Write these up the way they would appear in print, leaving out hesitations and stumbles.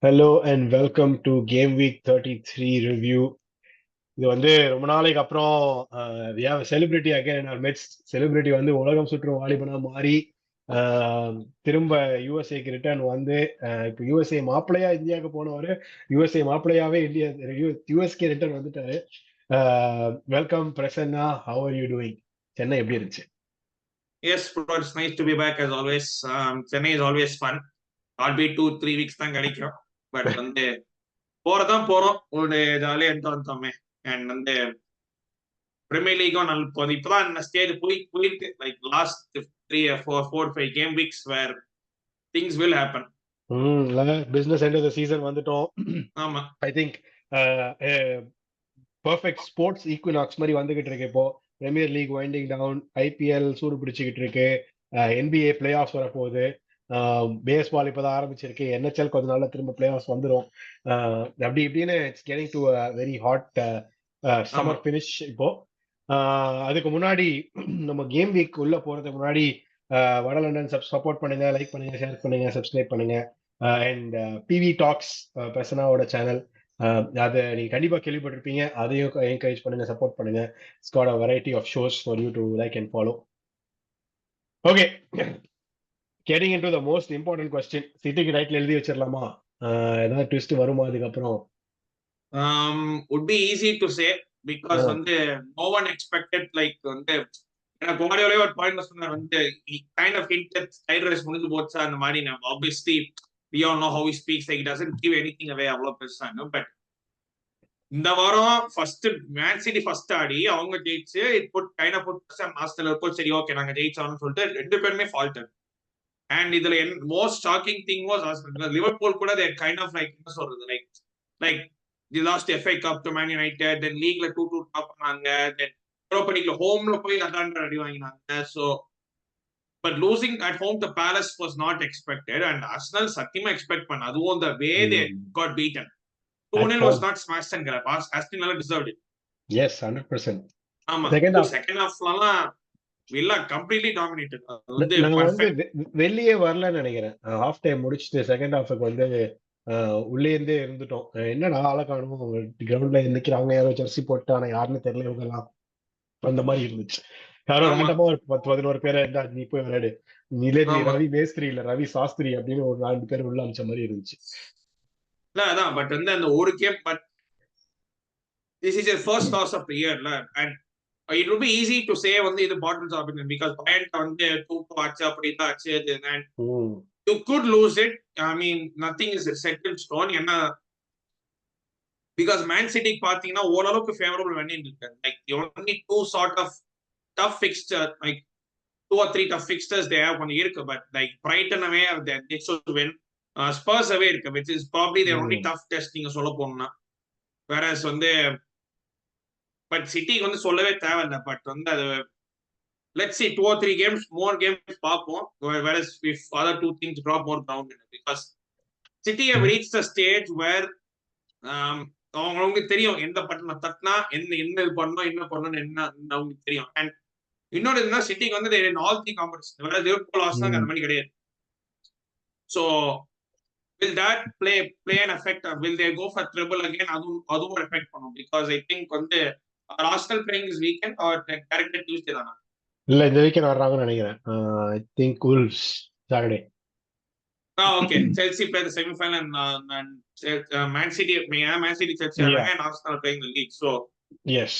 Hello and welcome to game week 33 review. இது வந்து ரொம்ப நாளைக்கு அப்புறம் செலிபிரிட்டி அகைன் ஆர் மெட்ஸ் செலிபிரிட்டி வந்து உலகம் சுற்றும் வாலிபனா மாறி திரும்ப யுஎஸ்ஏக்கு ரிட்டர்ன் வந்து இப்போ யுஎஸ்ஏ மாப்பிள்ளையா இந்தியாவுக்கு போனவர் யுஎஸ்ஏ மாப்பிள்ளையாவே இந்தியா யுஎஸ்கே ரிட்டர்ன் வந்துட்டாரு. Welcome Prasanna, how are you doing? Chennai எப்படி இருந்துச்சு? Yes, bro, it's nice to be back as always. Chennai is always fun. Albeit 2-3 weeks தான் கிடைக்கும். பட் வந்து போறதான் போறோம். ஒரு ஜாலியா எடுத்து வந்தோமே. அண்ட் வந்து பிரீமியர் லீக்கும் நல்ல போகுது. இப்பதான் இந்த ஸ்டேஜ் போயிருக்கு. Like last 3-4-5 game weeks where things will happen. Business end of the season வந்துட்டோம். ஆமா, I think perfect sports equinox மாதிரி வந்துகிட்டு இருக்கு. இப்போ premier league winding down, IPL சூடு பிடிச்சிக்கிட்டு இருக்கு, என்பிஏ பிளே ஆஃப்ஸ் வரப்போகுது, பேஸ்பால் இப்போதான் ஆரம்பிச்சிருக்கு, என்ஹெச்எல் கொஞ்ச நாள்ல திரும்ப பிளே ஆஃப்ஸ் வந்துடும். அப்படி இப்படின்னு it's getting to very hot summer finish இப்போ. அதுக்கு முன்னாடி நம்ம கேம் வீக் உள்ள போறதுக்கு முன்னாடி வட லண்டன் சப்போர்ட் பண்ணுங்க, லைக் பண்ணுங்க, ஷேர் பண்ணுங்க, சப்ஸ்கிரைப் பண்ணுங்க. அண்ட் பிவி டாக்ஸ் பிரசனாவோட சேனல், அதை நீங்க கண்டிப்பா கேள்விப்பட்டிருப்பீங்க. அதையும் என்கரேஜ் பண்ணுங்க, சப்போர்ட் பண்ணுங்க. It's got a variety of shows for you to like and follow. Okay, getting into the most important question. சிட்டிக்கு ரைட்ல எழுதி வச்சிடலாமா? ஏதாவது ட்விஸ்ட் வருமா அதுக்கப்புறம்? would be easy to say because வந்து no one expected like வந்து எனக்கு முன்னாடியே ஒரு பாயிண்ட் சொன்னார் வந்து kind of hint tight race முடிஞ்சு போச்சா அந்த மாதிரி. நம்ம obviously we all know how he speaks, like it doesn't give anything away அவ்வளவு பெருசாங்க. பட் இந்த வாரம் ஃபர்ஸ்ட் மேன் சிட்டி ஃபர்ஸ்ட் ஆடி அவங்க ஜெயிச்சு இருக்கும். சரி, ஓகே நாங்க ஜெயிச்சோம்னு சொல்லிட்டு ரெண்டு பேருமே ஃபால்ட். அண்ட் இதுல most shocking thing was Liverpool கூட தே கைண்ட் ஆஃப் லைக் என்ன சொல்றது, like the last FA cup to Man United, then லீக்ல 2-2 டாப் பண்ணாங்க, தென் யூரோப்பா லீக்ல ஹோம்ல போய் அதாண்ட அடி வாங்கினாங்க. So but losing at home to Palace was not expected. And Arsenal சத்தியமா எக்ஸ்பெக்ட் பண்ண, அதுவும் the way they got beaten. 2-0 was not smashed and grab. Aston Villa deserved it. Yes, 100%. ஆமா, செகண்ட் ஹாஃப்லாம் வில்லா கம்ப்ளீட்லி டாமினேட்டட். வந்து வெளியே வரலன்னு நினைக்கிறேன். Half time முடிச்சுட்டு second ஹாஃப்க்கு வந்து உள்ளே இருந்தே இருந்துட்டோம். என்னடா ஆளை காணும், கிரவுண்ட்ல நிக்கிறாங்க, யாரோ ஜெர்சி போட்டு, ஆனா யாருன்னு தெரியல இவங்கெல்லாம், அந்த மாதிரி இருந்துச்சு. யாரோ ரேண்டமா ஒரு 10-11 பேரை இருந்தா நீ போய் விளையாடு, நீ ரவி மேஸ்திரி இல்ல ரவி சாஸ்திரி அப்படின்னு ஒரு 4 பேர் உள்ள அமிச்ச மாதிரி இருந்துச்சு. இல்ல அதான், பட் வந்து அந்த ஒரு game, but this is your first loss of the year, and it would be easy to say வந்து இது பாட்டில் ஜாப் because பாயிண்ட் வந்து தூக்கம் ஆச்சு அப்படிதான் ஆச்சு. and you could lose it. I mean nothing is set in stone. ஏன்னா because Man City பாத்தீங்கன்னா ஓரளவுக்கு ஃபேவரபிள் பண்ணிட்டு இருக்காங்க. like the only two sort of tough fixture, like 2 or 3 tough fixtures they have கொஞ்சம் இருக்கு. but like Brighton away they should win, Spurs away இருக்கு, which is probably their only tough test நீங்க சொல்ல போனா. whereas வந்து but சிட்டிக்கு வந்து சொல்லவே தேவையில்லை. பட் வந்து அது let's see 2 or 3 games more games பார்ப்போம். whereas if other two things drop more ground because City have reached a stage where அவங்களுக்கு தெரியும் எந்த பட்டனை தட்டினா என்ன இது பண்ணணும், என்ன பண்ணணும், என்ன அவங்களுக்கு தெரியும். அண்ட் இன்னொரு இதுனா சிட்டிக்கு வந்து ஆல் தி காம்படிஷன், வேற லிவர்பூல் ஆர்சனல் அந்த மாதிரி கிடையாது. So will that play an effect, will they go for treble again? அதுவும் எஃபெக்ட் பண்ணும் because I think வந்து Arsenal playing this weekend or direct Tuesday தானா? இல்ல, இந்த வீக்கெண்ட் வர்றாங்கன்னு நினைக்கிறேன். I think Wolves Saturday. Okay. Chelsea play the semi-final and Man City, Chelsea, and Arsenal playing the league. So yes,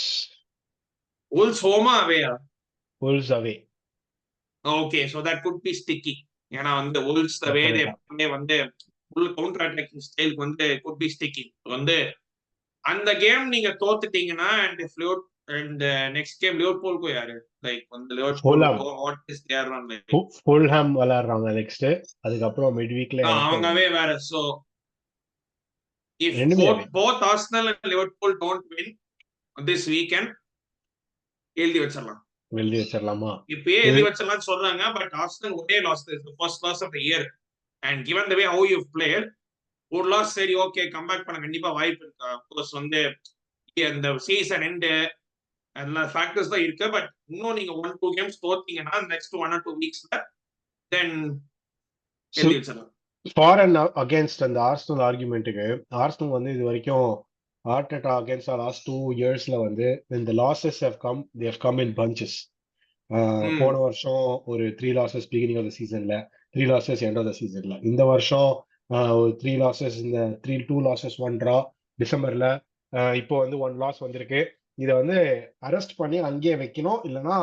Wolves home or away? Wolves away. Okay, so that could be sticky. ஏன்னா வந்து Wolves the way they play வந்து full counter attacking style வந்து could be sticky. வந்து அந்த game நீங்க தோத்துட்டீங்கன்னா and next game Liverpool க்கு யாரு, like வந்து Liverpool what is their run like? Fulham விளையாடுறாங்க நெக்ஸ்ட், அதுக்கு அப்புறம் மிட் வீக்ல அவங்கவே வேற. so if both Arsenal and Liverpool don't win this weekend, எழுதி வச்சிடலாமா? இப்பயே எழுதி வச்சிடலாம்னு சொல்றாங்க. பட் Arsenal ஒரே loss, the first loss of the year, and given the way how you've played, ஒரு லாஸ் சரி ஓகே கம்பேக் பண்ண கண்டிப்பா வாய்ப்பு இருக்கு. அப்கோர்ஸ் வந்து இந்த சீசன் எண்ட் எல்லா ஃபேக்டர்ஸ் தான் இருக்கு. பட் இன்னும் நீங்க 1-2 கேம்ஸ் தோத்தீங்கன்னா நெக்ஸ்ட் 1 or 2 வீக்ஸ்ல தென் எழுதி வச்சிடலாம். ஃபார் அண்ட் அகேன்ஸ்ட் அந்த ஆர்சனல் ஆர்குமெண்ட்டுக்கு, ஆர்சனல் வந்து இது வரைக்கும் ஆர்டெட்டா அகேன்ஸ்ட் லாஸ்ட் 2 இயர்ஸ்ல வந்து இந்த losses have come, they have come in bunches. போன வருஷம் ஒரு 3 losses பிகினிங் ஆஃப் த சீசன்ல, 3 losses எண்ட் ஆஃப் த சீசன்ல. இந்த வருஷம் ஒரு 3 losses, இந்த 2 losses 1 draw டிசம்பர்ல. இப்போ வந்து 1 loss வந்திருக்கு. இதை வந்து அரெஸ்ட் பண்ணி அங்கேயே வைக்கணும், இல்லைன்னா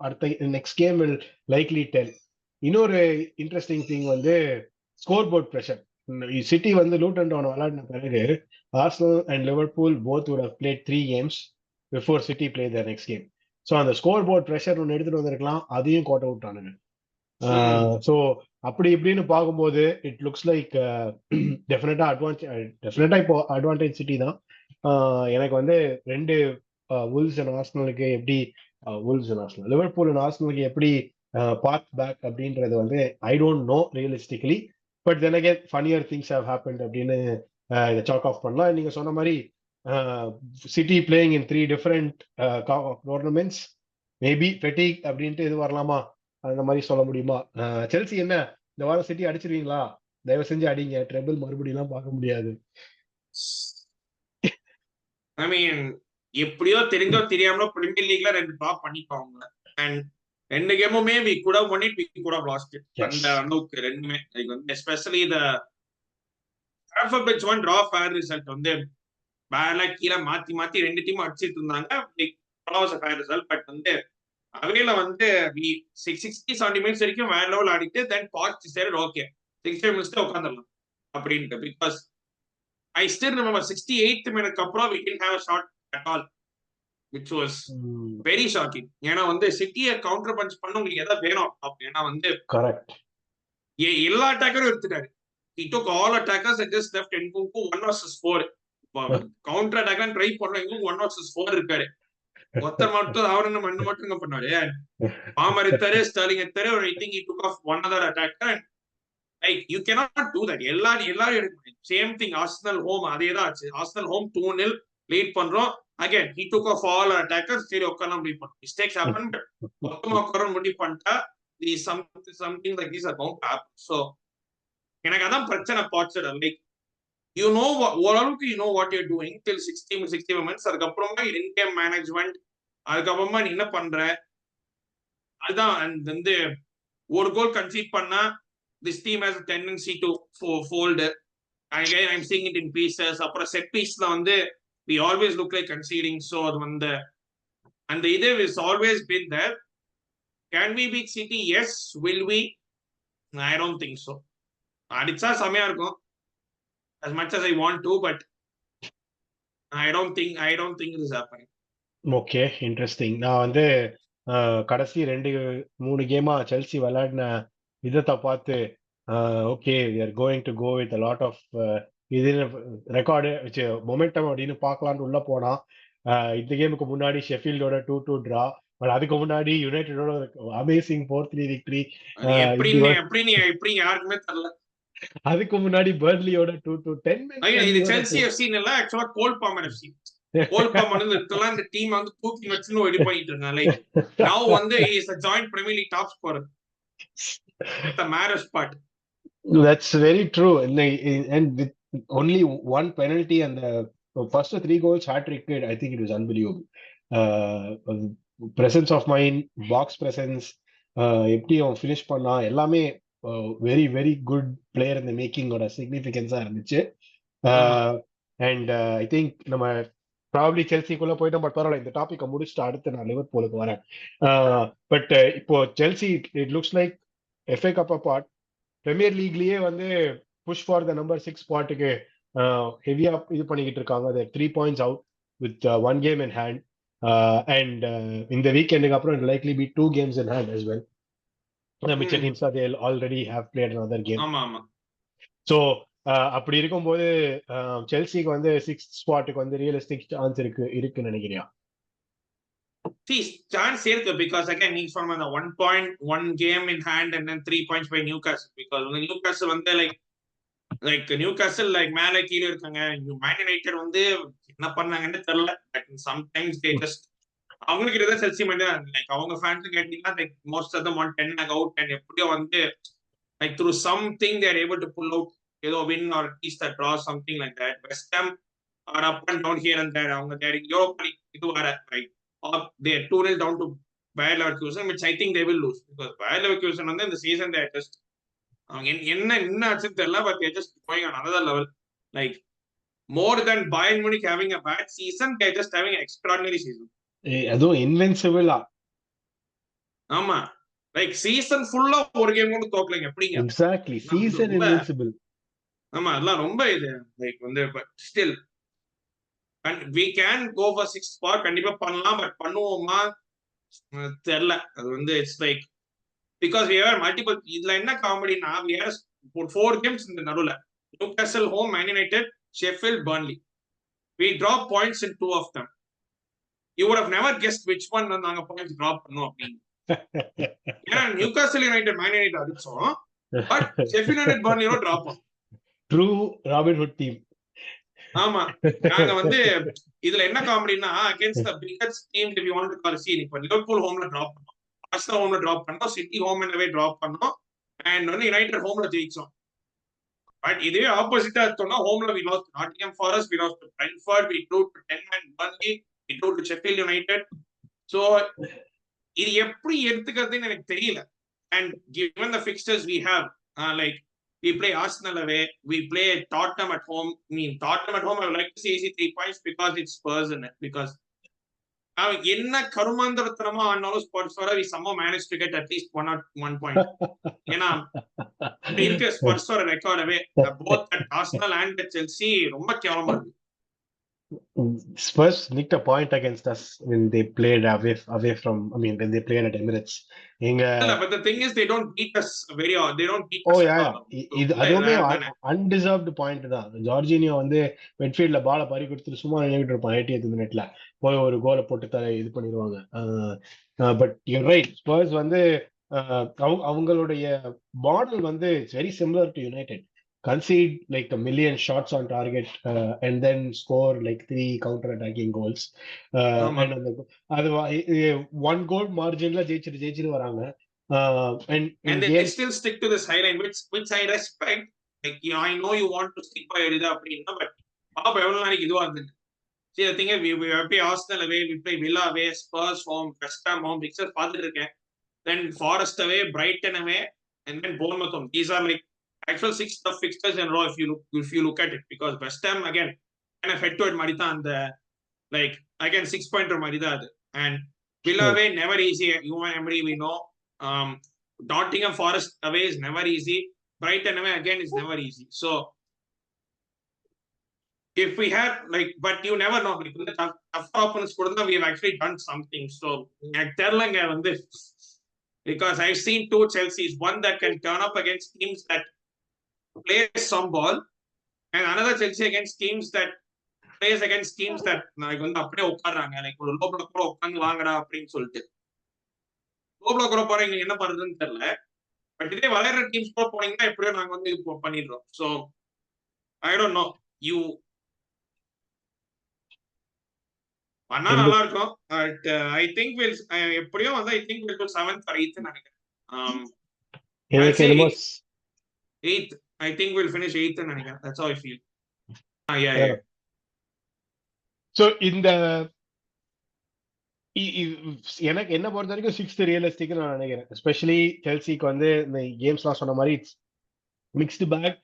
அடுத்த next game will likely tell. இன்னொரு இன்ட்ரெஸ்டிங் திங் வந்து ஸ்கோர் போர்ட் ப்ரெஷர். சிட்டி வந்து லூட்டன் டவுன் விளையாடின பிறகு Arsenal and Liverpool both would have played 3 games before City play their next game. So அந்த ஸ்கோர் போர்ட் ப்ரெஷர் ஒன்று எடுத்துட்டு வந்திருக்கலாம், அதையும் கோட் அவுட் ஆனுங்க. ஸோ அப்படி இப்படின்னு பார்க்கும்போது இட் லுக்ஸ் லைக் டெஃபினட்டா இப்போ அட்வான்டேஜ் சிட்டி தான். எனக்கு வந்து 2 வுல்ஸ் அண்ட் ஆர்சனலுக்கு எப்படி, Wolves and Arsenal, Liverpool and ஆர்சனலுக்கு எப்படி பாத் பேக் அப்படின்றது வந்து I don't know realistically. But then again funnier things have happened அப்படின்னு இதை சாக் ஆஃப் பண்ணலாம். நீங்க சொன்ன மாதிரி City playing in 3 different tournaments, maybe fatigue அப்படின்ட்டு இது வரலாமா, அந்த மாதிரி சொல்ல முடியுமா? செல்சி என்ன இந்த வாரம் சிட்டி அடிச்சிருவீங்களா? தயவு செஞ்சு அடிங்க, ட்ரெபிள் மறுபடியும் எல்லாம் பார்க்க முடியாது. ஐ மீன் எப்படியோ தெரிஞ்சோ தெரியாமலோ பிரீமியர் லீக்ல 2 டாப் பண்ணிப்பாங்க. And 2 கேமுமே we could have won it, we could have lost it. அந்த அளவுக்கு ரெண்டுமே லைக் வந்து especially the Stamford Bridge one draw fair result வந்து மேல கீழே மாத்தி மாத்தி 2 டீம் அடிச்சிட்டு இருந்தாங்க. Fair result. பட் வந்து அவையில வந்து 60-70 மினிட்ஸ் வரைக்கும் வேற லெவல் ஆடிட்டு தென் பாச் சரி ஓகே 65 மினிட்ஸ் உட்காந்துடலாம் அப்படின்ட்டு. Because I still remember 68th minute அப்புறம் we didn't have a shot at all, which was very shocking. ஏன்னா வந்து சிட்டியை கவுண்டர் பஞ்ச் பண்ண உங்களுக்கு எதாவது வேணும் அப்படின்னா வந்து கரெக்ட் எல்லா அட்டாக்கரும் எடுத்துட்டாரு. He took all attackers and just left Nkunku 1 versus 4. Counter attack try பண்றவங்க 1 versus 4 இருக்காரு. ஒருத்தர் மட்டும் அவர் என்ன மண்ணு மட்டும் என்ன பண்ணாரு, பாமர் எடுத்தாரு, ஸ்டர்லிங் எடுத்தாரு. I think he took off one other attacker. Like you cannot do that. எல்லாரும் எடுக்கணும். சேம் திங் ஆர்சனல் ஹோம் அதேதான் ஆச்சு. ஆர்சனல் ஹோம் 2-0 லீட் பண்றோம். Again he took off all attackers. சரி உட்காரலாம் முடிவு பண்ணோம். Mistakes happen. பட் மொத்தமா உட்காரணும் முடிவு பண்ணிட்டா something like this are going to happen. So எனக்கு அதான் பிரச்சனை பாட்சர். லைக் யூ நோ ஓரளவுக்கு you know what you're doing till 60 minutes. அதுக்கப்புறமா இன் கேம் மேனேஜ்மெண்ட், அதுக்கப்புறமா நீ என்ன பண்ற அதுதான். வந்து ஒரு கோல் கன்சீட் பண்ணா this team has a tendency to fold. Again, I'm seeing it in pieces. அப்புறம் set pieceல வந்து we always look like conceding. So அது வந்து and the idea has always been there. Can we beat City? Yes. Will we? I don't think so. அடிச்சா செமையா இருக்கும் as much as I want to, but I don't think it is happening. Okay, interesting. நான் வந்து கடைசி 2-3 கேமா Chelsea விளையாடின விதத்தை பார்த்து okay we are going to go with a lot of இது ரெக்கார்டு வச்சு மொமெண்டம் அப்படின்னு பார்க்கலான்னு உள்ள போனா, இந்த கேமுக்கு முன்னாடி ஷெஃபீல்டோட 2-2 டிரா, பட் அதுக்கு முன்னாடி யுனைடெடோட அமேசிங் 4-3 விக்டரி, எப்படி யாருக்குமே தெரியல. அதுக்கு முன்னாடி பர்ன்லியோட 2-2 10 இது செல்சி எஃப்சி இல்ல, ஆக்சுவலா கோல் பாமர் எஃப்சி. கோல் பாமர் இதெல்லாம் இந்த டீம் வந்து தூக்கி வச்சுன்னு ரெடி பண்ணிட்டு இருக்காங்க. லைக் நவ வந்து he is a joint Premier League top scorer with the Mahrez part. That's very true. And with only 1 penalty and the first 3 goals hat-trick, I think it was unbelievable. Presence of mind, box presence, எப்படி அவன் finish பண்ணா எல்லாமே very very good player இந்த மேக்கிங்கோட சிக்னிஃபிகன்ஸா இருந்துச்சு. And I think நம்ம probably செல்சிக்குள்ள போயிட்டோம். But பரவாயில்ல, இந்த டாபிக்கை முடிச்சுட்டு அடுத்து நான் லிவர்பூலுக்கு வரேன். பட் இப்போ Chelsea it looks like FA cup apart Premier லீக்லயே வந்து புஷ் ஃபார் த நம்பர் 6 ஸ்பாட்டுக்கு ஹெவியா இது பண்ணிக்கிட்டு இருக்காங்க. 3 points out with 1 game in hand. And இந்த வீக்கெண்டுக்கு அப்புறம் likely be 2 games in hand as well. மிச்ச teams they'll already have played another game. So அப்படி இருக்கும்போது செல்சிக்கு வந்து 6th ஸ்பாட்டுக்கு வந்து ரியலிஸ்டிக் சான்ஸ் இருக்குன்னு நினைக்கிறியா? Chance இருக்கு because again நீங்க சொன்ன அந்த 1 game in hand and then 3 points by Newcastle, because Newcastle வந்து like Newcastle like மேல கீழ இருக்காங்க. Man United வந்து என்ன பண்ணாங்கன்னு தெரியல. But sometimes they just அவங்களுக்கு இதுதான் செல்சி மாதிரி லைக் அவங்க ஃபேன்ஸ் கேட்டீங்கன்னா like most of them want 10 out and எப்படியோ வந்து like through something they're able to pull out ஏதோ win or at least a draw, something like that. West Ham are up and down here and there. அவங்க they're in Europa League இது வர right, or they're 2-0 down to Bayer Leverkusen, which I think they will lose because Bayer Leverkusen வந்து இந்த season they are just அவங்க என்ன ஆச்சுன்னு தெரியல, but they're just going on another level. Like more than Bayern Munich having a bad season, they're just having an extraordinary season. அதுவும் இன்வென்சிபிளா. ஆமா, like season ஃபுல்லா ஒரு கேம் கூட தோக்கலைங்க எப்படிங்க? Exactly, season invincible. ஆமா, அதெல்லாம் ரொம்ப இது லைக் வந்து but still we can go for 6th spot கண்டிப்பா பண்ணலாம், பட் பண்ணுவோமா தெரியல. அது வந்து it's like because we have multiple, இதுல என்ன காமெடினா we have 4 games இந்த நடுவுல. Newcastle home, Man United, Sheffield, Burnley. We drop points in 2 of them. You would have never guessed which one நாங்க points drop பண்ணோம் அப்படின்னு. ஏன்னா நியூகாசல் யுனைடெட் மேன் யுனைடெட் அடிச்சோம், but Sheffield United பர்ன்லியோ drop பண்ணோம். True Robin Hood team. ஆமா, நாங்க வந்து இதுல என்ன காமெடினா against the biggest team if you want to call scene, இப்ப லிவர்பூல் ஹோம்ல டிராப் பண்ணோம், ஆர்சனல் ஹோம்ல டிராப் பண்ணோம், City home and away drop பண்ணோம், அண்ட் வந்து யுனைடெட் ஹோம்ல ஜெயிச்சோம். பட் இதே ஆப்போசிட்டா எடுத்தோம்னா ஹோம்ல we lost to Nottingham Forest, we lost to Brentford, we drew to 10 and Burnley, we drew to Sheffield United. So இது எப்படி எடுத்துக்கிறதுன்னு எனக்கு தெரியல. And given the fixtures we have, like we play Arsenal away, we play Tottenham at home. I mean, Tottenham at home, I would like to say easy 3 points because it's Spurs in it. Because என்ன கருமாந்திரத்தனமா ஆனாலும் spruce வர we somehow managed to get at least 1 point. ஏன்னா இருக்க spruce வர ரெக்கார்டவே both at Arsenal and at Chelsea ரொம்ப கேவலமா இருக்கு. Spurs nicked a point against us when they played away from, I mean, when they played at Emirates. But the thing is, they don't beat us very. They don't beat us. Oh yeah. அதுவுமே undeserved point தான். Jorginho வந்து மிட்ஃபீல்ட்ல பால பறி கொடுத்து சும்மா நின்னுட்டு இருப்பான் 80th மினிட்ல போய் ஒரு கோலை போட்டு இது பண்ணிடுவாங்க. பட் யூ ரைட், ஸ்பர்ஸ் வந்து அவங்களுடைய மாடல் வந்து very similar to United. Concede like a million shots on target and then score like 3 counter-attacking goals. And அது 1 goal marginல ஜெயிச்சிட்டு வராங்க. And they still stick to this highline, which I respect. Like, you know, I know you want to stick by it அப்படின்னா, but பாப்பா எவ்வளவு நாளைக்கு இதுவா இருந்துச்சு. See, the thing is, we play Arsenal away, we play Villa away, Spurs home, West Ham home, fixtures பார்த்துட்டு இருக்கேன். Then Forest away, Brighton away, and then Bournemouth home. These are like actual 6 tough fixtures in a row if you look at it, because West Ham again kind of head to head madita and like again 6-pointer madita, and Villa away never easy. Unai Emery we know. Nottingham Forest away is never easy. Brighton away again is never easy. So if we have like, but you never know, like the tough opponents kodana we have actually done something. So terlanga vandu, because I've seen 2 Chelsea's, one that can turn up against teams that play some ball, and another Chelsea against teams that plays against teams that like வந்து அப்படியே உட்கார்றாங்க, like ஒரு low block கூட உட்கார்ந்து வாங்கடா அப்படின்னு சொல்லிட்டு. Low block கூட போறீங்க என்ன பண்றதுன்னு தெரியல. பட் இதே வளர்ற டீம்ஸ் கூட போனீங்கன்னா எப்படியோ நாங்க வந்து இப்போ பண்ணிடுறோம். So I don't no, you பண்ணா நல்லா இருக்கும். பட் ஐ திங்க் வில் எப்படியோ வந்து I think will do 7th or 8th நினைக்கிறேன். எனக்கு என்னமோ 8th. I think we'll finish 8th and nineteen. That's how I feel. Yeah. So இந்த எனக்கு என்ன பொறுத்த வரைக்கும் 6th ரியலிஸ்டிக் நான் நினைக்கிறேன். எஸ்பெஷலி செல்சிக்கு வந்து இந்த கேம்ஸ்லாம் சொன்ன மாதிரி இட்ஸ் மிக்ஸ்டு பேக்.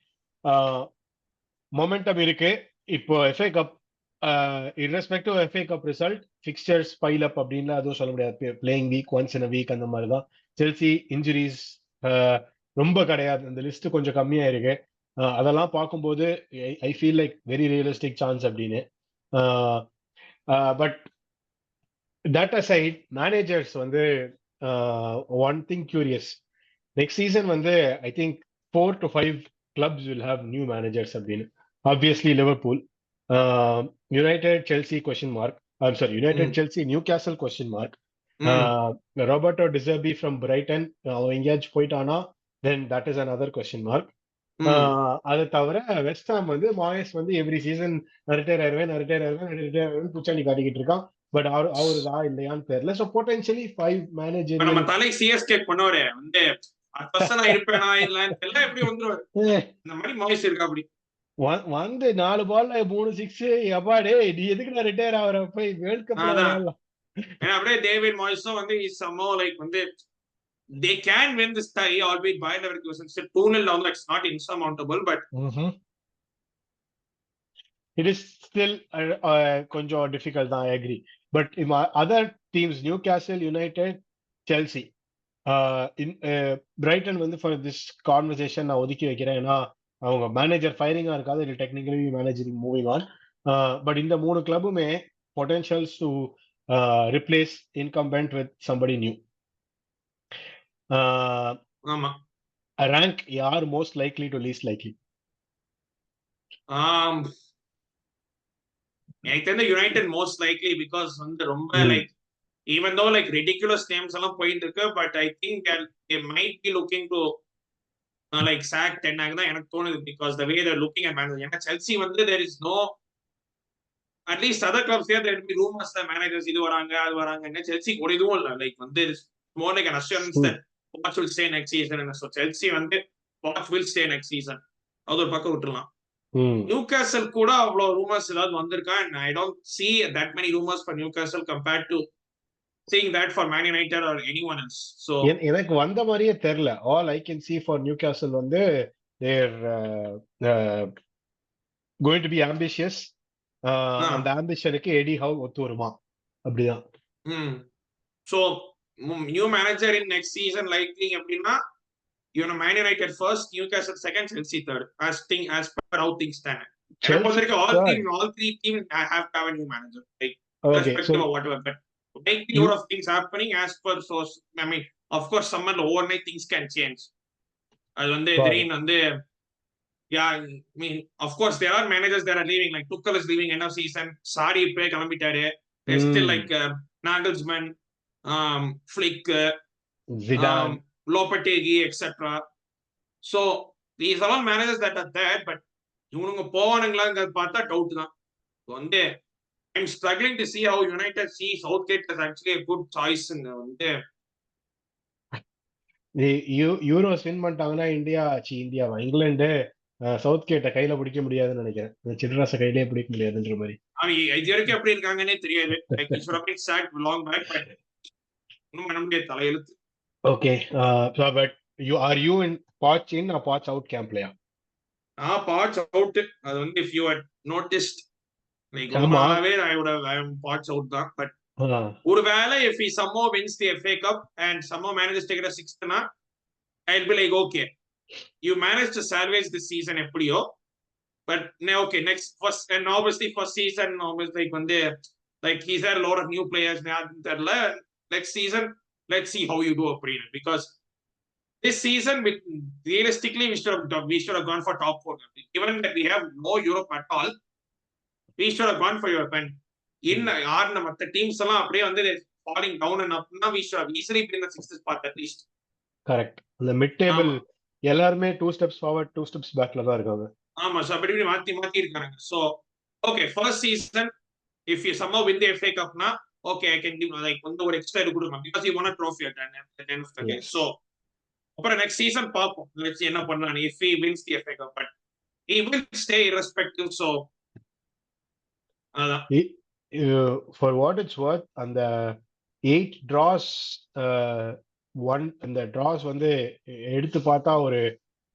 மொமெண்டம் இருக்கு. இப்போ FA cup irrespective of FA cup result, fixtures pile up அப்படின்னு அதுவும் சொல்ல முடியாது. Playing week once in a week அந்த மாதிரி தான். செல்சி இன்ஜுரிஸ் ரொம்ப கிடையாது, இந்த லிஸ்ட் கொஞ்சம் கம்மியா இருக்கு. அதெல்லாம் பார்க்கும்போது I feel like very realistic chance அப்படின்னு. பட் தட் அசைட், மேனேஜர்ஸ் வந்து one thing curious, next season வந்து I think 4 to 5 clubs will have new managers அப்படின்னு. Obviously Liverpool, United, Chelsea question mark. I'm sorry, United, Chelsea, Newcastle question mark. Roberto De Zerbi from Brighton, எங்கேயாச்சும் போயிட்டானா then that is another question mark. அது தவிர West Ham வந்து மாயஸ் வந்து every season retire ஆயிருவேன் புச்சாணி காட்டிக்கிட்டு இருக்கான். But அவருதா இல்லையான்னு தெரியல. So potentially 5 manager. நம்ம தலை சிஎஸ்கே பண்ணவரே வந்து அடுத்த நான் இருப்பேனா இல்லன்னு தெரியல, எப்படி வந்துருவாரு. இந்த மாதிரி மாய்ஸ் இருக்கா அப்படி. வந்து 4 பால்ல 3 6 எப்பா டேய் நீ எதுக்குடா ரிட்டையர் ஆகுற போய் வேர்ல்ட் கப்ல அதான் விளையாடலாம். ஏன்னா அப்படியே டேவிட் மாய்ஸும் வந்து இஸ் somehow like வந்து they can win this tie, albeit by Leverkusen still 2-0 down, that's not insurmountable, but It is still கொஞ்சம் டிஃபிகல்ட் தான், I agree. But other teams Newcastle United, Chelsea, Brighton வந்து for this conversation நான் ஒதுக்கி வைக்கிறேன். ஏன்னா அவங்க manager ஃபயரிங்கா இருக்காது, இல்லை technically manager moving on. But இந்த 3 கிளப்புமே potentials to replace incumbent with somebody new. ஆமா ரேங்க் யார் most likely to least likely? எனக்கு தெரிஞ்ச யுனைடெட் மோஸ்ட் லைக்லி, பிகாஸ் வந்து ரொம்ப like even though like ridiculous names எல்லாம் போயிட்டு இருக்கு, but I think they might be looking to like sack Ten Hag தான் எனக்கு தோணுது, because the way they're looking at managers. ஏன்னா செல்சி வந்து there is no, at least other clubs there will be rumors that managers இது வராங்க அது வராங்க. Chelsea ஒரு இதுவும் இல்லை, லைக் வந்து more like an assurance that Poch will stay next season. So Chelsea வந்து Poch will stay next season, அது ஒரு பக்கம் விட்டுறலாம். நியூகாசல் கூட அவ்வளவு ரூமர்ஸ் ஏதாவது வந்திருக்கா, and I don't see that many rumors for Newcastle compared to seeing that for Man United or anyone else. So எனக்கு வந்த மாதிரியே தெரியல. All I can see for Newcastle வந்து they're going to be ambitious. அந்த ஆம்பிஷனுக்கு eddy have ஒத்து வருமா அப்படிதான். So new manager in next season likely அப்படின்னா Man United first, Newcastle second, Chelsea third, as per how things stand. All three teams have to have a new manager, like irrespective of whatever. But likelihood of things happening as per source. I mean, of course, summer overnight things can change. அது வந்து திடீர்னு வந்து yeah, I mean, of course there are managers that are leaving, like Tuchel is leaving end of season, Sarri போய் கிளம்பிட்டாரு. There's still like Nagelsmann, Flick, Zidane, Lopetegui, etc. So these are all managers that are there, but இவனுங்க போவானுங்களாங்கிறது பார்த்தா doubt தான். வந்து I'm struggling to see how United see Southgate as actually a good choice. வந்து euros win பண்ணிட்டாங்கன்னா இந்தியாவா இங்கிலாந்து சவுத்கேட்ட கையில பிடிக்க முடியாதுன்னு நினைக்கிறேன். சிட்ராஸ கையிலே பிடிக்க முடியாதுன்ற மாதிரி. இது வரைக்கும் எப்படி இருக்காங்கன்னே தெரியாது. லைக் இட்ஸ் ராபிங் சாக் லாங் பேக், பட் இன்னும் பண்ண முடியாது, தலையெழுத்து. Okay, but you in Poch in or Poch out கேம்ப்லயா? Poch out. அது வந்து if you had noticed, like ரொம்பவே I am Poch out தான். பட் ஒருவேளை if he somehow wins the FA Cup and somehow manages to get a sixth na, I'll be like okay, you managed to salvage this season எப்படியோ, but okay, next first and obviously first season obviously like வந்து like he's had a lot of new players தெரியல. Next season let's see how you do அப்படின்னு, because this season realistically we should have gone for top 4, given that we have no Europe at all. We should have gone for Europe, and in ஆறு மற்ற teams எல்லாம் அப்படியே வந்து falling down and up, we should have easily been in the 6th spot at least. Correct. அந்த mid table எல்லாரும் 2 steps forward 2 steps backல தான் இருக்காங்க. ஆமா, சோ அப்படி மாத்தி இருக்காங்க. So okay, first season if you somehow win the FA Cup na, okay, I can give like வந்து ஒரு extra இது கொடுக்கலாம், because he won a trophy at the end of the day. So அப்புறம் next season பாப்போம் let's see என்ன பண்ணானே if he wins the FA Cup, but he will stay irrespective. So for what it's worth, அந்த 8 draws இந்த draws வந்து எடுத்து பார்த்தா ஒரு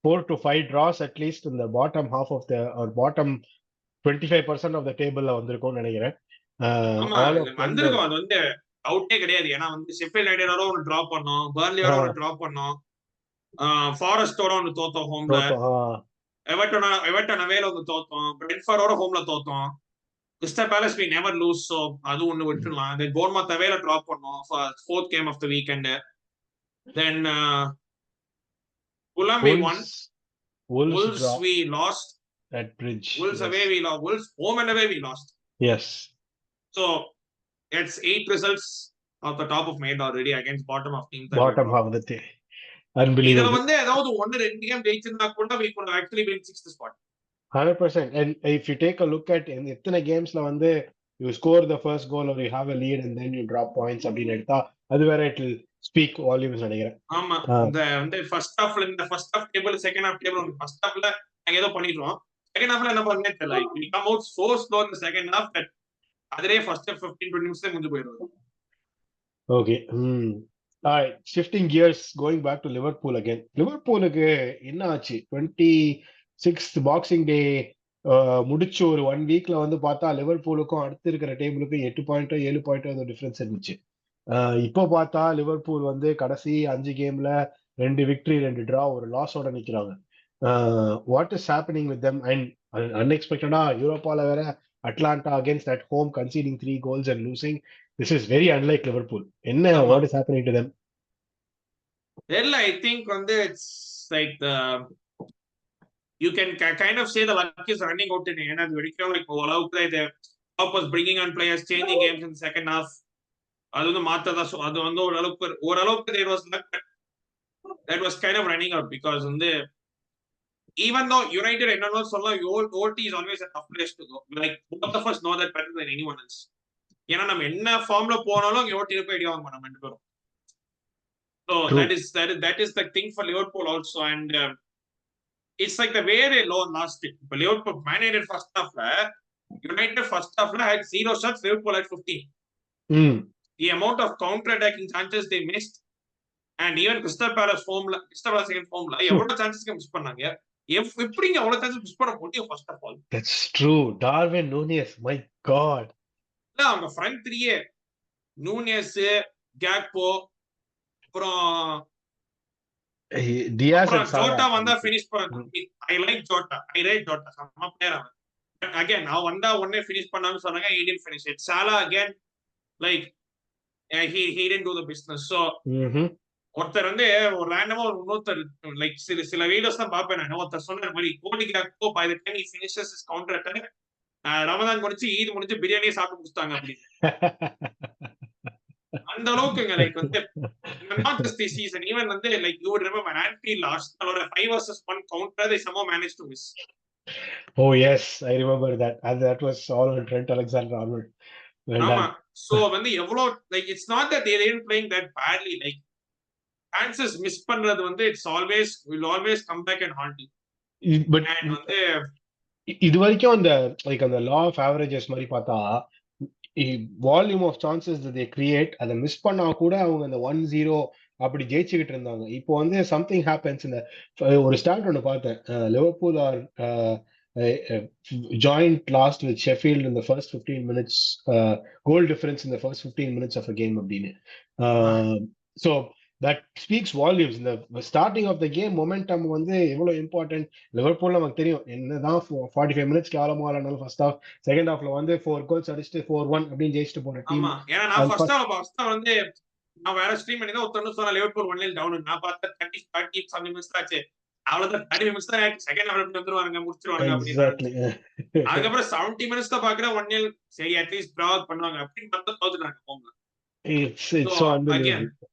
4 to 5 draws at least in the bottom half of the or bottom 25% of the table வந்திருக்கும்னு நினைக்கிறேன். வந்திருக்கும், அது வந்து அவுட்டே கிடையாது. ஏன்னா வந்து ஷெஃபீல்ட் யுனைட்டடோட ஒன்னு டிரா பண்ணோம், பர்ன்லியோட ஒன்னு டிரா பண்ணோம், ஃபாரஸ்டோட ஒன்னு தோத்தோம் ஹோம்ல, எவர்டன் அவேல ஒன்னு தோத்தோம், பிரென்ட்ஃபோர்டோட ஹோம்ல தோத்தோம், Crystal Palace we never lose, so அது ஒன்னு விட்டுறலாம். Then Bournemouth அவேல டிரா பண்ணோம் for 4th game of the weekend. Then Fulham we won, Wolves we lost at Bridge, Wolves away we lost, Wolves home and away we lost. Yes, so it's 8 results off the top of my head already against bottom of teams. Bottom half of the team, unbelievable. இதுல வந்து ஏதாவது 1-2 game ஜெயிச்சிருந்தா கூட we could actually win 6th spot. 100%. And if you take a look at எத்தனை கேம்ஸ்ல வந்து you score the first goal or you have a lead and then you drop points அப்படின்னு எடுத்தா அது வேற it will ஸ்பீக் வால்யூம்ஸ் நினைக்கிறேன். ஆமா, இந்த வந்து ஃபர்ஸ்ட் ஹாஃப்ல இந்த first half table second half table first ஹாஃப்ல நாங்க ஏதோ பண்ணிடுவோம். செகண்ட் ஹாஃப்ல என்ன பண்ணே தெரியல. we come out so slow in the second half that அதிலே ஃபர்ஸ்ட் 15-20 நிமிஷத்துல முடிஞ்சு போயிடுது. Okay. Alright, shifting gears, going back to Liverpool again. லிவர்பூலுக்கு என்ன ஆச்சு? 26th பாக்ஸிங் டே முடிச்சு ஒரு 1 வீக்ல வந்து பார்த்தா லிவர்பூலுக்கும் அடுத்து இருக்கிற டேபிளுக்கும் 8 பாயிண்டோ 7 பாயிண்டோ ஏதோ டிஃபரன்ஸ் இருந்துச்சு. இப்போ பார்த்தா லிவர்பூல் வந்து கடைசி 5 கேம்ல 2 விக்டரி 2 டிரா ஒரு லாஸோட நிக்கிறாங்க. What is happening with them? And அன்எக்ஸ்பெக்டடா யூரோப்பால வேற Atalanta against at home conceding 3 goals and losing. This is very unlike Liverpool. என்ன what is happening to them? தெரியல. I think வந்து it's like the you can kind of say the luck is running out in ஏன்னா அது வரைக்கும் like ஓரளவுக்கு the Klopp was bringing on players, changing games in the second half. அது வந்து மாத்ததா அது வந்து ஓரளவுக்கு there was luck that was kind of running out because வந்து even though United என்னன்னு சொல்லலாம் OT is always a tough place to go. Like both of us know that better than anyone else. ஏன்னா நம்ம என்ன ஃபார்ம்ல போனாலும் OT போய் அடி வாங்க நம்ம ரெண்டு பேரும். So that is the thing for Liverpool also, and it's like the way they lost it. But Liverpool Man United first halfல United first halfல had 0 shots, Liverpool had 15. The amount of counter attacking chances they missed, and even Crystal Palace second formல எவ்வளவு chances miss பண்ணாங்க. எப்படிங்க அவ்வளவு chances miss பண்ண முடியும் first of all? That's true. Darwin Núñez, my god. அவங்க front three நூனியஸ், கேக்போ, அப்புறம் Diaz and Jota வந்தா finish பண்ண. I like Jota. I rate Jota. செம்ம பிளேயர் அவன். But again அவன் வந்தா உடனே ஃபினிஷ் பண்ணான்னு சொன்னாங்க. He didn't finish it. Salah again like he didn't do the business. So ஒருத்தர் வந்து ஒரு ரேண்டமா ஒரு இன்னொருத்தர் லைக் சில வீடியோஸ் தான் பாப்பேன் நான். ஒருத்தர் சொன்ன மாதிரி கோடி கேக்போ by the time he finishes his counter attack Ramadan முடிச்சு ஈத் முடிச்சு பிரியாணியே சாப்பிட்டு முடிச்சிட்டாங்க அப்படின்னு. அந்த அளவுக்குங்க லைக் வந்து not just this season, even வந்து like you would remember Anfield last or a 5 versus 1 counter they somehow managed to miss. Oh yes, I remember that. And that was all on Trent Alexander-Arnold. ஆமா. So வந்து எவ்வளவு like it's not that they didn't playing that badly, like chances miss பண்றது வந்து it's always will always come back and haunt you. But வந்து இது வரைக்கும் அந்த like அந்த law of averages மாதிரி பார்த்தா volume of chances they create அதை மிஸ் பண்ணா கூட அவங்க அந்த 1-0 அப்படி ஜெயிச்சுக்கிட்டு இருந்தாங்க. இப்போ வந்து சம்திங் ஹேப்பன்ஸ். இந்த ஒரு ஸ்டார்ட் ஒன்று பார்த்தேன். Liverpool are joint last with Sheffield in the first 15 minutes, goal difference in the first 15 minutes of a game அப்படின்னு. So that speaks volumes. In the starting of the game momentum வந்து எவ்வளவு important. Liverpool நமக்கு தெரியும் என்னதான் 45 minutes கேவலமா ஆனாலும் first half second ஹாஃப்ல வந்து 4 goals அடிச்சுட்டு 4-1 அப்படின்னு ஜெயிச்சுட்டு போன டீம். ஆமா. ஏன்னா நான் ஃபர்ஸ்ட் ஹாஃப் வந்து நான் வேற ஸ்ட்ரீம் பண்ணி தான் ஒருத்தர் சொன்னா லிவர்பூல் 1-0 டவுன். நான் பார்த்தா 30 something minutes ஆச்சு. அவ்வளவுதான் 30 minutes தான் செகண்ட் ஹாஃப்ல வந்துருவாங்க முடிச்சிருவாங்க அப்படின்னு. அதுக்கப்புறம் 70 minutes தான் பாக்குறேன் 1-0 சரி அட்லீஸ்ட் டிரா பண்ணுவாங்க அப்படின்னு பார்த்தா தோத்துட்டாங்க போங்க. It's so unbelievable.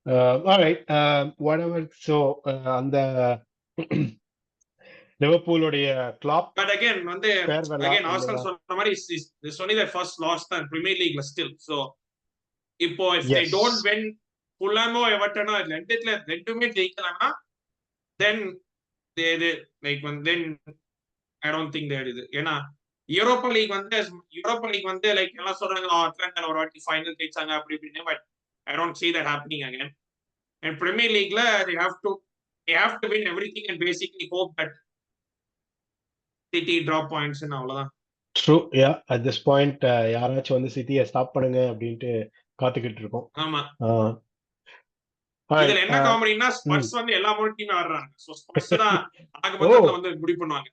All right, whatever. So அந்த லிவர்பூலோடைய கிளாப் but again வந்து again Arsenal சொன்ன மாதிரி this only their first loss in Premier League still. So இப்போ if they don't win Fulham or Everton ரெண்டுமே ஜெயிக்கலனா then they like then I don't think they did. ஏன்னா Europa league வந்து like எல்லாம் சொல்றாங்க Atlanta ஒரு வாட்டி ஃபைனல் ஜெயிச்சாங்க அப்படி இப்படின்னு. But I don't see that happening again. And Premier League they have to win everything and basically hope that City drop points and அவ்வளவுதான். True, yeah. At this point யாராச்சும் வந்து சிட்டியை ஸ்டாப் பண்ணுங்க அப்படின்ட்டு காத்துக்கிட்டு இருக்கோம். ஆமா. இதுல என்ன காமெடினா ஸ்பர்ஸ் வந்து எல்லா மூணு டீம் ஆடுறாங்க. சோ ஸ்பர்ஸ் தான் ஆகமொத்தத்துல வந்து முடி பண்ணுவாங்க.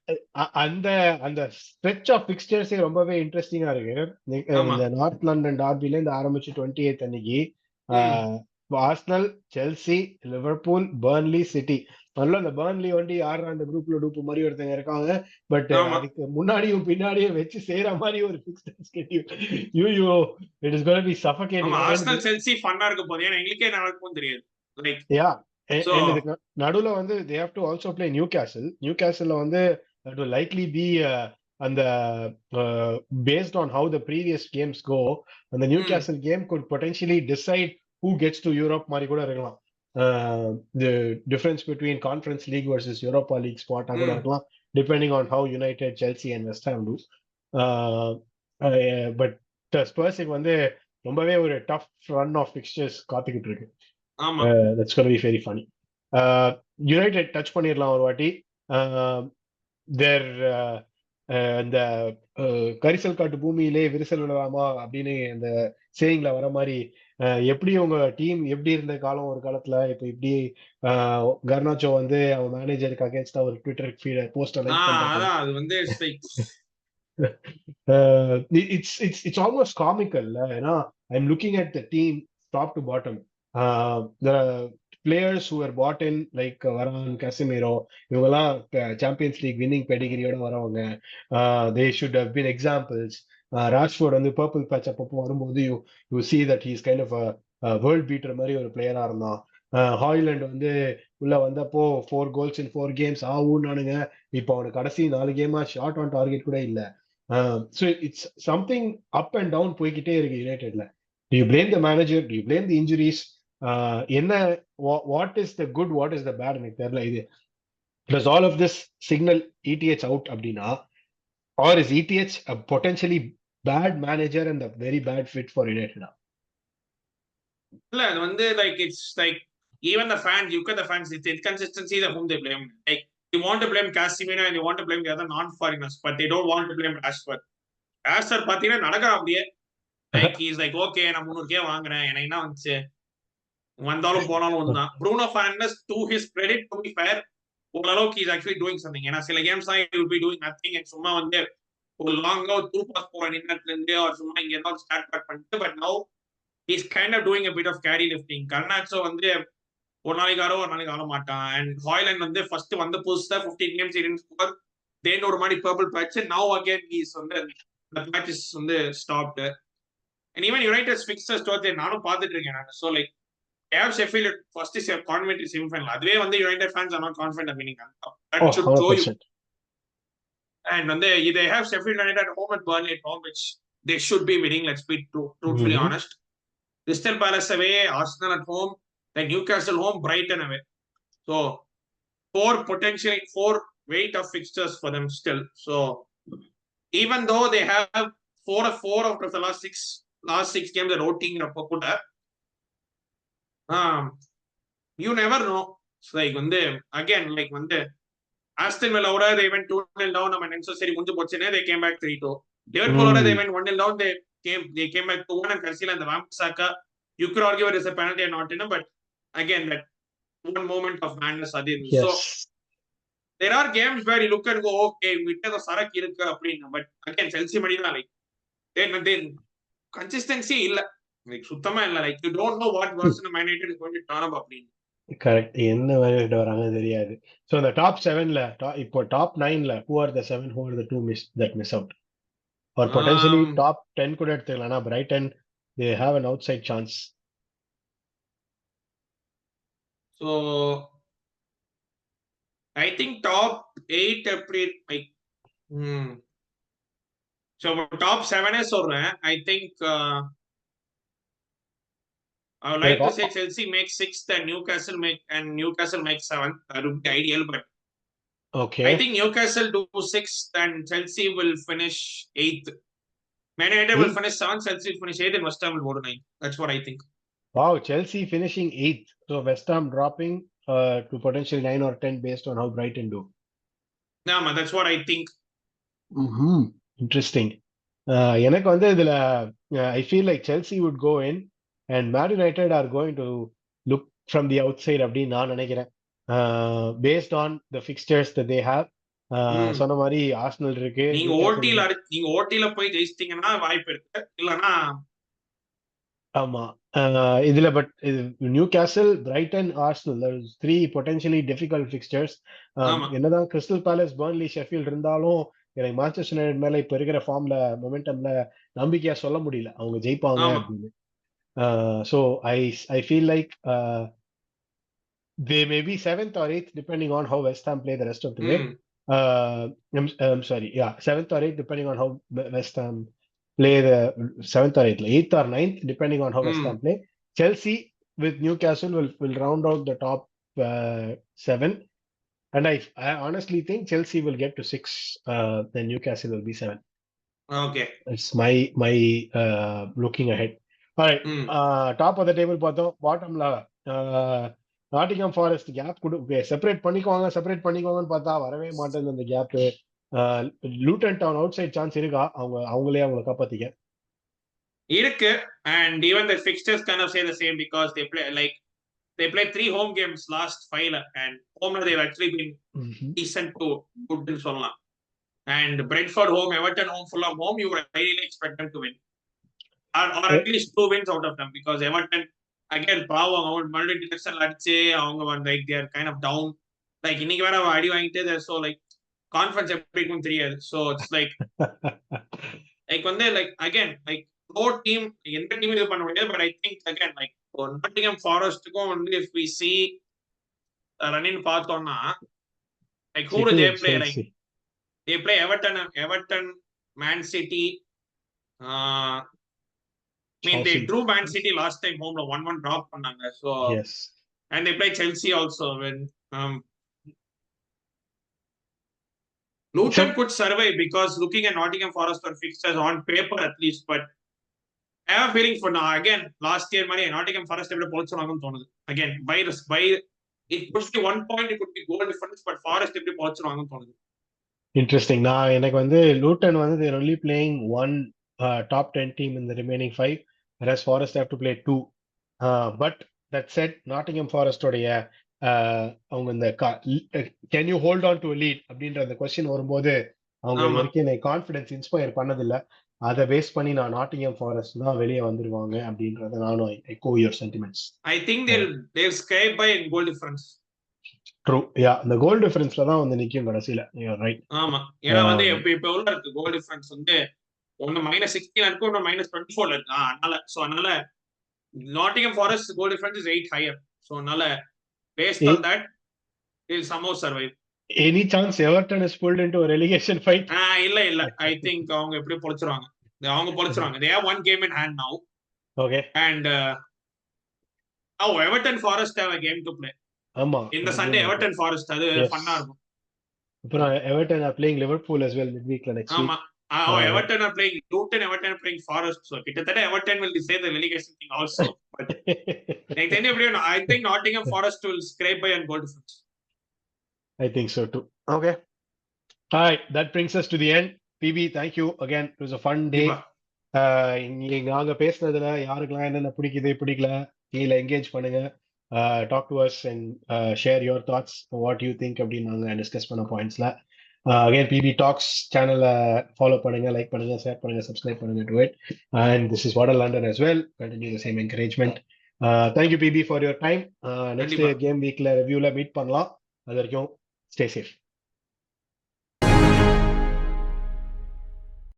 அந்த ஸ்ட்ரெச் ஆஃப் ஃபிக்ஸ்சர்ஸ் ரொம்பவே இன்ட்ரஸ்டிங்கா இருக்கு. இந்த நார்த் லண்டன் டார்பில இருந்து ஆரம்பிச்சு 28th அன்னைக்கு Arsenal, Chelsea, Liverpool, Burnley, city. நல்ல அந்த பர்ன்லி வண்டி ஆடுற அந்த குரூப்ல டூப்பு மாதிரி ஒருத்தங்க இருக்காங்க. பட் அதுக்கு முன்னாடியும் பின்னாடியே வச்சு செய்யற மாதிரி ஒரு fixed schedule. You it is gonna be suffocating. Arsenal Chelsea ஃபன்னா இருக்க போகுது. ஏன்னா எங்களுக்கே நடக்கும் தெரியாது. லைக் நடுவுல வந்து they have to also play Newcastle வந்து that will likely be அந்த based on how the previous games go, and the Newcastle game could potentially decide who gets to Europe மாதிரி கூட இருக்கலாம். The difference between Conference League versus Europa League spot கூட இருக்கலாம், depending on how United, Chelsea and West Ham do. But ஸ்பர்ஸுக்கு வந்து ரொம்பவே ஒரு tough run of ஃபிக்ஸ்சர்ஸ் காத்துக்கிட்டு இருக்கு. ஆமா That's going to be very funny. United touch பண்ணிடலாம் ஒரு வாட்டி. தேர் இந்த கரிசல் காட்டு பூமியிலே விரிசல் விடலாமா அப்படின்னு அந்த சேயிங்ல வர மாதிரி, எப்படி உங்க டீம் எப்படி இருந்த காலம் ஒரு காலத்துல, இப்ப இப்படி கர்னாச்சோ வந்து அவன் மேனேஜருக்கு அகேன்ஸ்டா ஒரு ட்விட்டர் ஃபீட் போஸ்ட் அதான் அது வந்து it's almost comical. I'm looking at the team top to bottom. The players who were bought in like Varane, Casemiro, இவங்கெல்லாம் சாம்பியன்ஸ் லீக் வின்னிங் பெடிகிரியோட வரவங்க. They should have been examples. Rashford வந்து purple batch அப்பப்போ வரும்போது you see that he is kind of a world beater மாதிரி ஒரு பிளேயரா இருந்தான். Højlund வந்து உள்ள வந்தப்போ 4 goals in 4 games ஆகும்னானுங்க. இப்போ அவனுக்கு கடைசி 4 கேமா ஷார்ட் ஆன் டார்கெட் கூட இல்ல. So it's something up and down போய்கிட்டே இருக்கு யுனைடெட்ல. Do you blame the manager? Do you blame the injuries? என்ன what is the good, what is the bad எனக்கு தெரியல. இது does all of this signal ETH out அப்படின்னா, or is ETH a potentially bad manager and a very bad fit for United? இல்ல அது வந்து like it's like even the fans, you get the fans, it's inconsistency that whom they blame. Like you want to blame Casemiro and you want to blame the other non-foreigners, but they don't want to blame Rashford. Rashford பாத்தீங்கன்னா நடக்கா அப்படியே like he's like okay நான் 300k வாங்குறேன், எனக்கு என்ன வந்துச்சு, வந்தாலும் போனாலும் ஒண்ணுதான். Bruno Fernandes, to his credit, to be fair, ஓரளவுக்கு he's actually doing something. ஏன்னா சில கேம்ஸ் தான் he will be doing nothing and சும்மா வந்து ஒரு லாங்கா ஒரு த்ரூ பாஸ் போற நின்னத்துல இருந்து ஒரு சும்மா இங்க ஏதாவது ஸ்டார்ட் பேக் பண்ணிட்டு, பட் நவ he's kind of doing a bit of carry lifting. Garnacho வந்து ஒரு நாளைக்கு ஆரோ ஒரு நாளைக்கு ஆட மாட்டான். அண்ட் ஹாய்லண்ட் வந்து ஃபர்ஸ்ட் வந்து புதுசா 15 games didn't score, then ஒரு மாதிரி purple batch, now again he's வந்து the patch is வந்து stopped. And even United's fixtures towards நானும் பார்த்துட்டு இருக்கேன் நான். So like they have Sheffield first is a confident semi-final. அதுவே வந்து United fans are not confident of winning. That should show you. And வந்து they have Sheffield United at home and Burnley at home, which they should be winning, let's be truthfully honest. Crystal Palace away, Arsenal at home, then Newcastle home, Brighton away. So 4 weight of fixtures for them still. So even though they have 4 of the last 6 games are outing கூட, you never know. So like வந்து again like வந்து Aston Villa ஓட they went 2-0 down, நம்ம நினைச்சோம் சரி முடிஞ்சு போச்சுனே, they came back 3-2. Liverpool ஓட they went 1-0 down, they came back 2-1, and கடைசில அந்த Wan-Bissaka, you could argue it is a penalty or not, but again that one moment of madness adin. Yes. So there are games where you look and go okay விட்ட the சரக்கு இருக்கு அப்படினா, but again Chelsea மாதிரி தான் like then consistency இல்ல, like சுத்தமா இல்ல, like you don't know what version of Man United is going to turn up அப்படினு. கரெக்ட், என்ன வேலையிட்டு வராங்க தெரியாது. So the top 7ல இப்போ top 9ல who are the 7, who are the 2 that miss out, or potentially top 10 கூட எடுத்துக்கலாம். Brighton, they have an outside chance. So I think top 8 அப்படி like so top 7 சொல்றேன். I think I would like to say Chelsea makes 6th and Newcastle makes 7th. That would be ideal, but okay, I think Newcastle do 6th and Chelsea will finish 8th. Man United will finish 7th, Chelsea will finish 8th, and West Ham will go to 9th. That's what I think. Wow, Chelsea finishing 8th, so West Ham dropping to potentially 9 or 10 based on how Brighton do. Yeah, man, that's what I think. Interesting. எனக்கு வந்து இதுல I feel like Chelsea would go in and Man United are going to look from the outside அப்படின்னு நான் நினைக்கிறேன், based on the fixtures that they have. சொன்ன மாதிரி Arsenal இருக்கு, நீங்க ஓட்டில போய் ஜெயிச்சிட்டீங்கன்னா வாய்ப்பு இருக்கு, இல்லனா ஆமா இதுல. But Newcastle, Brayton, Arsenal, there is 3 potentially difficult fixtures. என்னதான் கிறிஸ்டல் பேலஸ், பர்ன்லி, ஷெஃபீல்ட் இருந்தாலும் எனக்கு மான்செஸ்டர் யுனைட்டட் மேல இப்ப இருக்கிற ஃபார்ம்ல மொமெண்டம்ல நம்பிக்கையா சொல்ல முடியல அவங்க ஜெயிப்பாங்க அப்படின்னு. So I feel like they may be 7th or 8th depending on how West Ham play the rest of the way. I'm sorry, yeah, 7th or 8th depending on how West Ham play the 7th or 8th or 9th depending on how West Ham play. Chelsea with Newcastle will round out the top 7. And I honestly think Chelsea will get to 6. Then Newcastle will be 7. Okay. It's my looking ahead. All right. Hmm. Top of the table பார்த்தோம். பாட்டம்ல Nottingham Forest gap separate பண்ணிக்கோங்கன்னு பார்த்தா வரவே மாட்டேங்குது அந்த gap. Luton Town outside chance இருக்கா? அவங்களே அவங்களை காப்பாத்திக்க இருக்கு. And even the fixtures kind of say the same because they played 3 home games last 5 and home they've actually been decent to good ன்னு சொல்லலாம். And Brentford home, Everton home, Fulham home, you would ideally expect them to win. Or at least 2 wins out of them because Everton, again, பாவம் அவங்க மல்டிபிளெக்ஷன் அடிச்சு அவங்க like they are kind of down. Like இன்னைக்கு வேற அடி வாங்கிட்டு they're so like confidence எப்படி இருக்கும்னு தெரியாது. So it's like வந்து like again like no team எந்த டீம் இது பண்ண முடியாது. But I think again like Nottingham Forestக்கும் வந்து if we see ரன்னிங் பார்த்தோம்னா like who do they play? Like they play Everton, Man City. I mean, they drew Man City last time home, 1-1 drop பண்ணாங்க. So yes, and they play Chelsea also. When Luton could survive because looking at Nottingham Forest or fixtures on paper at least, but I have a feeling for now again last year மாதிரி Nottingham Forest எப்படி பொழைச்சுவாங்கன்னு தோணுது. Again by it could be 1 point, it could be goal difference, but Forest எப்படி பொழைச்சுவாங்கன்னு தோணுது. Interesting. நான் எனக்கு வந்து Luton வந்து they're only playing one top 10 team in the remaining 5, whereas Forest have to play 2. But that said, Nottingham Forest உடைய அவங்க இந்த can you hold on to a lead அப்படின்ற அந்த கொஸ்டின் வரும்போது அவங்க வரைக்கும் எனக்கு கான்ஃபிடன்ஸ் இன்ஸ்பயர் பண்ணதில்லை. அதை பேஸ் பண்ணி நான் நாட்டிங்ஹாம் ஃபாரஸ்ட் தான் வெளியே வந்துருவாங்க அப்படின்றத நானும் echo your sentiments. I think they'll scrape by goal difference. True. Yeah, இந்த கோல் டிஃபரன்ஸ்ல தான் வந்து நிக்கும் கடைசில. You are right. ஆமா, ஏன்னா வந்து இப்ப உள்ள இருக்கு கோல் டிஃபரன்ஸ் வந்து ஒன்னு -16 இருக்கு, ஒன்னு -24 இருக்கு. அதனால Nottingham Forest goal difference is 8 higher. So அதனால based on that they'll somehow survive. Any chance Everton is pulled into a relegation fight? இல்ல I think அவங்க எப்படி பொழைச்சுறாங்க. They have 1 game in hand now. Okay. And Everton Forest have a game to play. ஆமா, இந்த Sunday Everton Forest அது ஃபன்னா இருக்கும். அப்புறம் Everton are playing Liverpool as well midweekல next week. ஆமா, Everton are playing Luton, Everton are playing Forest. So கிட்டத்தட்ட Everton will decide the relegation thing also. But I think Nottingham Forest will scrape by and goal difference. I think so too. Okay. All right, that brings us to the end. PB, thank you again. It was a fun day. நாங்க பேசுனதுல யாருக்கெல்லாம் என்னென்ன பிடிக்கல கீழே engage பண்ணுங்க. Talk to us and share your thoughts, what you think அப்படின்னு நாங்க discuss பண்ண பாயிண்ட்ஸ்ல. Again, PB Talks channel follow பண்ணுங்க, லைக் பண்ணுங்க, ஷேர் பண்ணுங்க, சப்ஸ்கிரைப் பண்ணுங்க to it. And this is Water London as well. Continue the same encouragement. Thank you PB for your time. Next game weekல reviewல meet பண்ணலாம். அது வரைக்கும் stay safe.